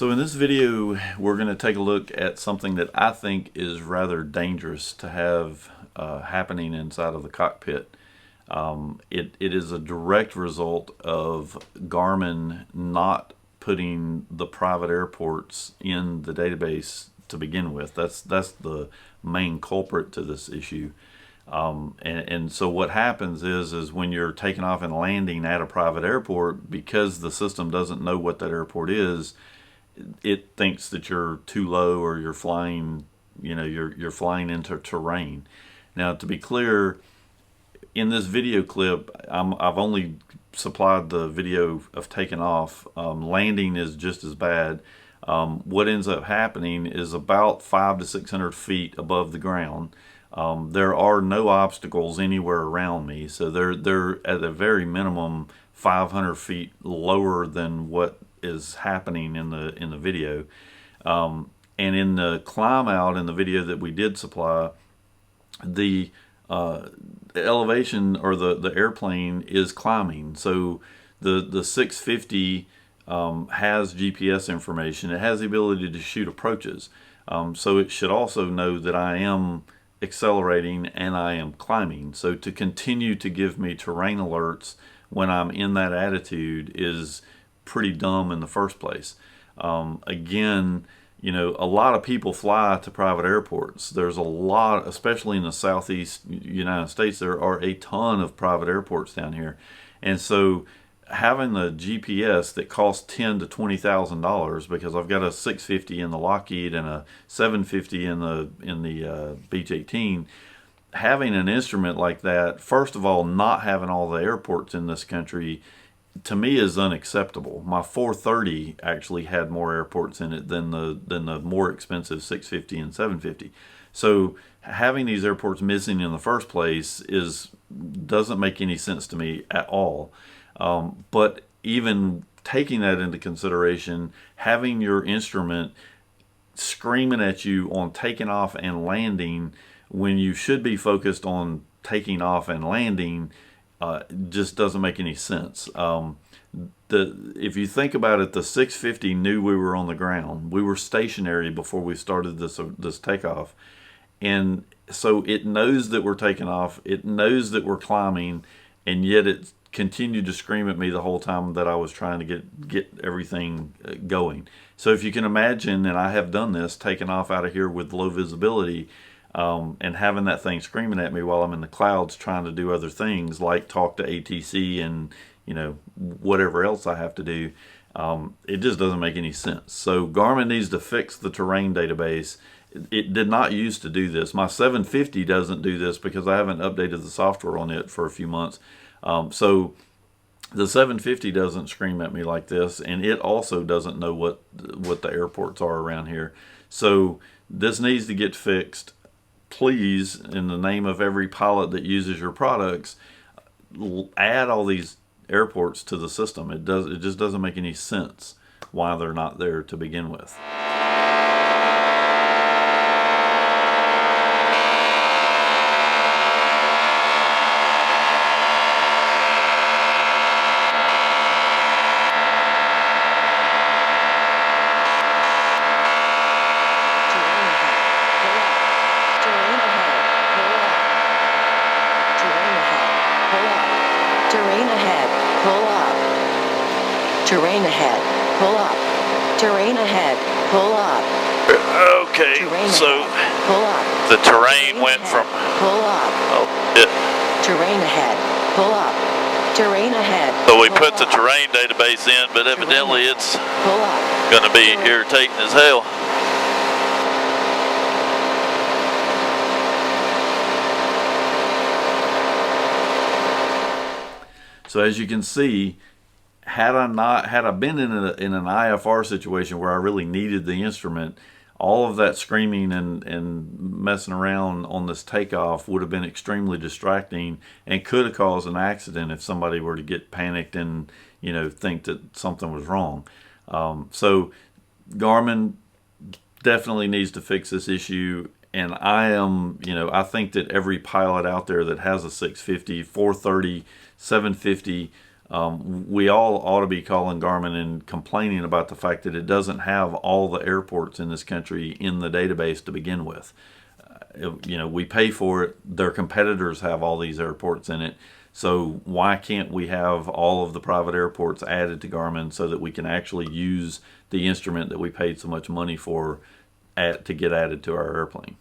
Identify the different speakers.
Speaker 1: So in this video, we're going to take a look at something that I think is rather dangerous to have happening inside of the cockpit. It is a direct result of Garmin not putting the private airports in the database to begin with. That's the main culprit to this issue. And so what happens is when you're taking off and landing at a private airport, because the system doesn't know what that airport is, it thinks that you're too low or you're flying, you're flying into terrain. Now, to be clear, in this video clip, I've only supplied the video of taking off. Landing is just as bad. What ends up happening is about 500 to 600 feet above the ground. There are no obstacles anywhere around me, so they're at a very minimum 500 feet lower than what is happening in the video. And in the climb out in the video that we did supply, the elevation or the airplane is climbing. So the 650 has GPS information. It has the ability to shoot approaches. So it should also know that I am accelerating and I am climbing. So to continue to give me terrain alerts when I'm in that attitude is pretty dumb in the first place. Again, a lot of people fly to private airports. There's a lot, especially in the southeast United States, there are a ton of private airports down here. And so having the GPS that costs $10,000 to $20,000, because I've got a 650 in the Lockheed and a 750 in the Beech 18, having an instrument like that, first of all, not having all the airports in this country, to me is unacceptable. My 430 actually had more airports in it than the more expensive 650 and 750. So having these airports missing in the first place doesn't make any sense to me at all. But even taking that into consideration, having your instrument screaming at you on taking off and landing when you should be focused on taking off and landing just doesn't make any sense. If you think about it, the 650 knew we were on the ground. We were stationary before we started this takeoff. And so it knows that we're taking off. It knows that we're climbing, and yet it continued to scream at me the whole time that I was trying to get everything going. So if you can imagine, and I have done this, taking off out of here with low visibility, and having that thing screaming at me while I'm in the clouds trying to do other things like talk to ATC and whatever else I have to do, it just doesn't make any sense. So Garmin needs to fix the terrain database. It did not used to do this. My 750 doesn't do this because I haven't updated the software on it for a few months. So the 750 doesn't scream at me like this, and it also doesn't know what the airports are around here. So this needs to get fixed. Please, in the name of every pilot that uses your products, add all these airports to the system. It just doesn't make any sense why they're not there to begin with.
Speaker 2: Terrain ahead, pull up. Terrain ahead, pull up. Terrain ahead, pull up.
Speaker 1: Okay,
Speaker 2: Terrain
Speaker 1: so
Speaker 2: ahead, pull up.
Speaker 1: the terrain went from
Speaker 2: pull up. Terrain ahead, pull up. Terrain ahead.
Speaker 1: So we put the terrain database in, but evidently it's going to be irritating as hell. So as you can see, had I been in an IFR situation where I really needed the instrument, all of that screaming and messing around on this takeoff would have been extremely distracting and could have caused an accident if somebody were to get panicked and think that something was wrong. So Garmin definitely needs to fix this issue. And I think that every pilot out there that has a 650, 430, 750, We all ought to be calling Garmin and complaining about the fact that it doesn't have all the airports in this country in the database to begin with. We pay for it. Their competitors have all these airports in it. So why can't we have all of the private airports added to Garmin so that we can actually use the instrument that we paid so much money for to get added to our airplane?